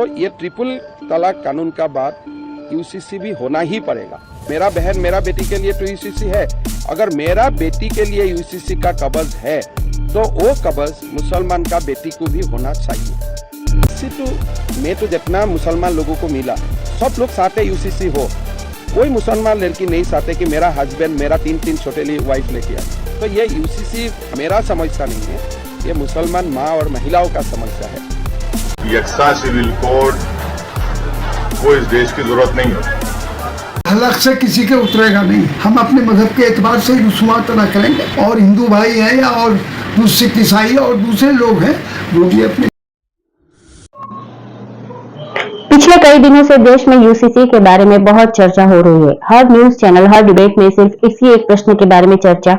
तो ये ट्रिपल तलाक कानून का बाद यूसीसी भी होना ही पड़ेगा। मेरा बहन मेरा बेटी के लिए तो यूसीसी है, अगर मेरा बेटी के लिए यूसीसी का कब्ज है तो वो कब्ज मुसलमान का बेटी को भी होना चाहिए। इसी तो मैं तो जितना मुसलमान लोगों को मिला सब लोग चाहते यूसीसी हो, कोई मुसलमान लड़की नहीं चाहते कि मेरा हस्बैंड मेरा तीन छोटे वाइफ लेके आए। तो ये यूसीसी मेरा समस्या नहीं है, ये मुसलमान माँ और महिलाओं का समस्या है। यकसा सिविल कोड को इस देश की जरूरत नहीं है। हलक से किसी के उतरेगा नहीं। हम अपने मजहब के एतबार से रुसुमात ना करेंगे, और हिंदू भाई हैं या और सिख ईसाई और दूसरे लोग हैं वो भी अपने। पिछले कई दिनों से देश में यूसीसी के बारे में बहुत चर्चा हो रही है। हर न्यूज चैनल हर डिबेट में सिर्फ इसी एक प्रश्न के बारे में चर्चा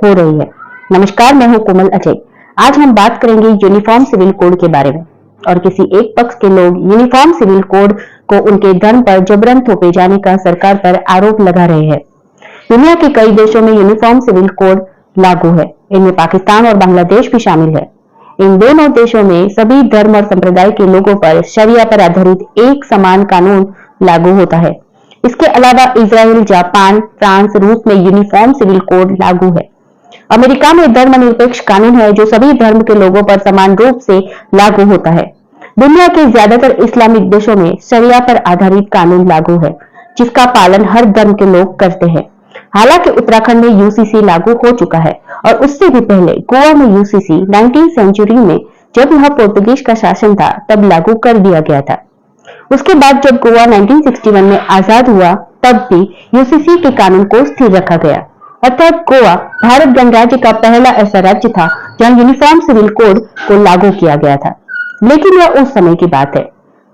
हो रही है। नमस्कार, मैं हूं कोमल अजय। आज हम बात करेंगे यूनिफॉर्म सिविल कोड के बारे में, और किसी एक पक्ष के लोग यूनिफॉर्म सिविल कोड को उनके धर्म पर जबरन थोपे जाने का सरकार पर आरोप लगा रहे हैं। दुनिया के कई देशों में यूनिफॉर्म सिविल कोड लागू है, इनमें पाकिस्तान और बांग्लादेश भी शामिल है। इन दोनों देशों में सभी धर्म और संप्रदाय के लोगों पर शरिया पर आधारित एक समान कानून लागू होता है। इसके अलावा इजराइल, जापान, फ्रांस, रूस में यूनिफॉर्म सिविल कोड लागू है। अमेरिका में धर्मनिरपेक्ष कानून है जो सभी धर्म के लोगों पर समान रूप से लागू होता है। दुनिया के ज्यादातर इस्लामिक देशों में शरिया पर आधारित कानून लागू है, जिसका पालन हर धर्म के लोग करते हैं। हालांकि उत्तराखंड में यूसीसी लागू हो चुका है, और उससे भी पहले गोवा में यूसीसी 19वीं सेंचुरी में जब यह पोर्तुगीज का शासन था तब लागू कर दिया गया था। उसके बाद जब गोवा 1961 में आजाद हुआ तब भी यूसीसी के कानून को स्थिर रखा गया। अर्थात गोवा भारत गणराज्य का पहला ऐसा राज्य था जहां यूनिफॉर्म सिविल कोड को लागू किया गया था। लेकिन यह उस समय की बात है,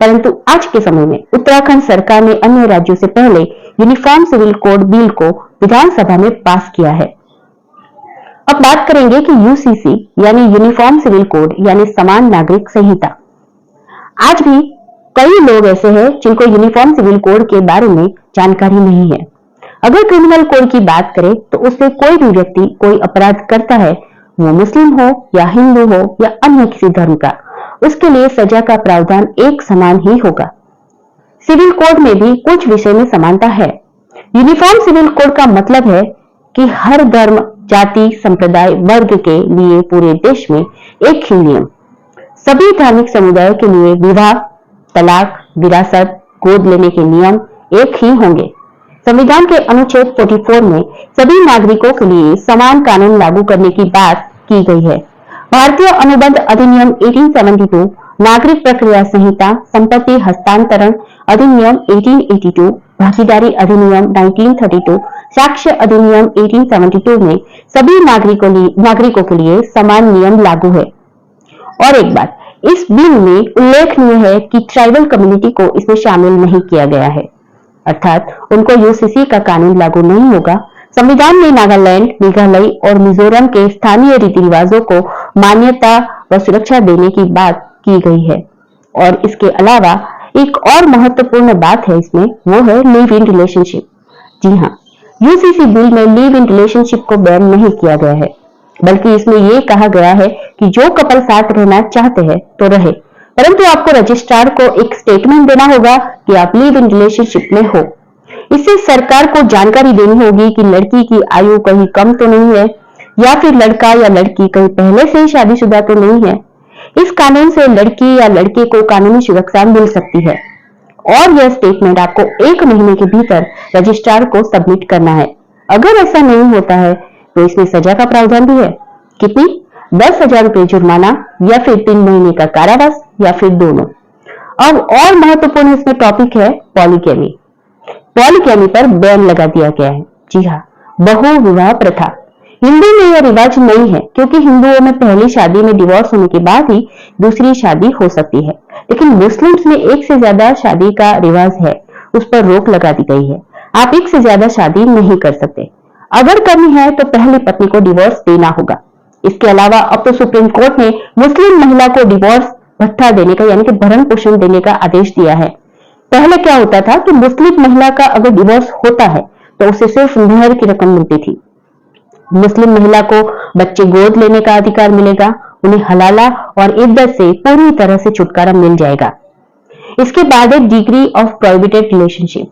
परंतु आज के समय में उत्तराखंड सरकार ने अन्य राज्यों से पहले यूनिफॉर्म सिविल कोड बिल को विधानसभा में पास किया है। अब बात करेंगे कि यूसीसी यानी यूनिफॉर्म सिविल कोड यानी समान नागरिक संहिता। आज भी कई लोग ऐसे हैं जिनको यूनिफॉर्म सिविल कोड के बारे में जानकारी नहीं है। अगर क्रिमिनल कोड की बात करें तो उससे कोई भी व्यक्ति कोई अपराध करता है, वो मुस्लिम हो या हिंदू हो या अन्य किसी धर्म का, उसके लिए सजा का प्रावधान एक समान ही होगा। सिविल कोड में भी कुछ विषय में समानता है। यूनिफॉर्म सिविल कोड का मतलब है कि हर धर्म, जाति, संप्रदाय, वर्ग के लिए पूरे देश में एक ही नियम। सभी धार्मिक समुदायों के लिए विवाह, तलाक, विरासत, गोद लेने के नियम एक ही होंगे। संविधान के अनुच्छेद 44 में सभी नागरिकों के लिए समान कानून लागू करने की बात की गई है। भारतीय अनुबंध अधिनियम 1872, नागरिक प्रक्रिया संहिता, संपत्ति हस्तांतरण अधिनियम 1882, भागीदारी अधिनियम 1932, साक्ष्य अधिनियम 1872 में सभी नागरिकों के लिए समान नियम लागू है। और एक बात, इस बिल में उल्लेखनीय है कि ट्राइबल कम्युनिटी को इसमें शामिल नहीं किया गया है, अर्थात उनको यूसीसी का कानून लागू नहीं होगा। संविधान में नागालैंड, मेघालय और मिजोरम के स्थानीय रीति रिवाजों को मान्यता व सुरक्षा देने की बात की गई है। और इसके अलावा एक और महत्वपूर्ण बात है इसमें, वो है लिव इन रिलेशनशिप। जी हाँ, यूसीसी बिल में लिव इन रिलेशनशिप को बैन नहीं किया गया है, बल्कि इसमें यह कहा गया है कि जो कपल साथ रहना चाहते हैं तो रहे, परंतु आपको रजिस्ट्रार को एक स्टेटमेंट देना होगा कि आप लिव इन रिलेशनशिप में हो। इससे सरकार को जानकारी देनी होगी कि लड़की की आयु कहीं कम तो नहीं है, या फिर लड़का या लड़की कहीं पहले से ही शादीशुदा तो नहीं है। इस कानून से लड़की या लड़के को कानूनी सुरक्षा मिल सकती है, और यह स्टेटमेंट आपको 1 महीने के भीतर रजिस्ट्रार को सबमिट करना है। अगर ऐसा नहीं होता है तो इसमें सजा का प्रावधान भी है। कितनी? 10,000 रुपए जुर्माना, या फिर 3 महीने का कारावास, या फिर दोनों। अब और महत्वपूर्ण इसमें टॉपिक है पॉलीगैमी। पॉलीगैमी पर बैन लगा दिया गया है। जी हाँ, बहु विवाह प्रथा। हिंदू में यह रिवाज नहीं है, क्योंकि हिंदुओं में पहली शादी में डिवोर्स होने के बाद ही दूसरी शादी हो सकती है, लेकिन मुस्लिम्स में एक से ज्यादा शादी का रिवाज है, उस पर रोक लगा दी गई है। आप एक से ज्यादा शादी नहीं कर सकते। अगर करनी है तो पहली पत्नी को डिवोर्स देना होगा। इसके अलावा अब तो सुप्रीम कोर्ट ने मुस्लिम महिला को डिवोर्स भत्ता देने का यानी कि भरण पोषण देने का आदेश दिया है। पहले क्या होता था कि मुस्लिम महिला का अगर डिवोर्स होता है तो उसे सिर्फ मेहर की रकम मिलती थी। मुस्लिम महिला को बच्चे गोद लेने का अधिकार मिलेगा, उन्हें हलाला और इद्दत से पूरी तरह से छुटकारा मिल जाएगा। इसके बाद है डिग्री ऑफ प्रोहिबिटेड रिलेशनशिप।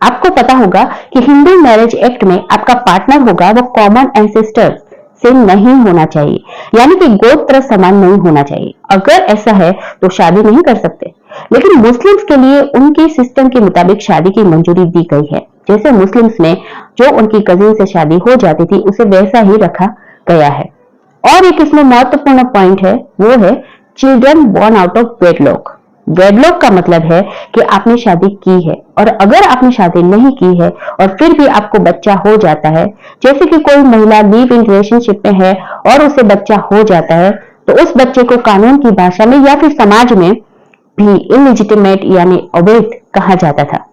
आपको पता होगा कि हिंदू मैरिज एक्ट में आपका पार्टनर होगा वो कॉमन एंसेस्टर से नहीं होना चाहिए, यानी कि गोत्र समान नहीं होना चाहिए। अगर ऐसा है तो शादी नहीं कर सकते। लेकिन मुस्लिम्स के लिए उनके सिस्टम के मुताबिक शादी की मंजूरी दी गई है। जैसे मुस्लिम्स में जो उनकी कजिन से शादी हो जाती थी उसे वैसा ही रखा गया है। और एक इसमें महत्वपूर्ण पॉइंट है, वो है children born out of wedlock. Wedlock का मतलब है कि आपने शादी की है, और अगर आपने शादी नहीं की है और फिर भी आपको बच्चा हो जाता है, जैसे कि कोई महिला लिव इन रिलेशनशिप में है और उसे बच्चा हो जाता है, तो उस बच्चे को कानून की भाषा में या फिर समाज में भी इलिजिटिमेट यानी अवैध कहा जाता था।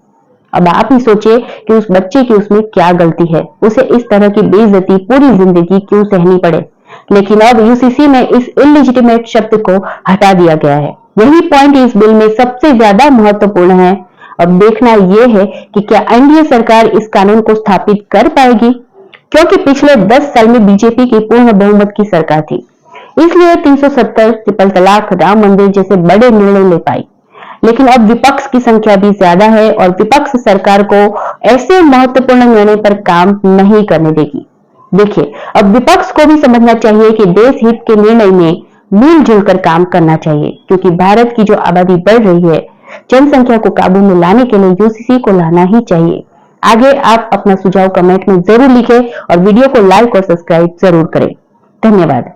अब आप ही सोचिए कि उस बच्चे की उसमें क्या गलती है, उसे इस तरह की बेइज्जती पूरी जिंदगी क्यों सहनी पड़े। लेकिन अब यूसीसी में इस इलिजिटिमेट शब्द को हटा दिया गया है। यही पॉइंट इस बिल में सबसे ज्यादा महत्वपूर्ण है। अब देखना यह है कि क्या एनडीए सरकार इस कानून को स्थापित कर पाएगी, क्योंकि पिछले 10 साल में बीजेपी की पूर्ण बहुमत की सरकार थी, इसलिए 370, ट्रिपल तलाक, राम मंदिर जैसे बड़े निर्णय ले पाई। लेकिन अब विपक्ष की संख्या भी ज्यादा है और विपक्ष सरकार को ऐसे महत्वपूर्ण निर्णय पर काम नहीं करने देगी। देखिए, अब विपक्ष को भी समझना चाहिए कि देश हित के निर्णय में मिलजुल कर काम करना चाहिए, क्योंकि भारत की जो आबादी बढ़ रही है, जनसंख्या को काबू में लाने के लिए यूसीसी को लाना ही चाहिए। आगे आप अपना सुझाव कमेंट में जरूर लिखें और वीडियो को लाइक और सब्सक्राइब जरूर करें। धन्यवाद।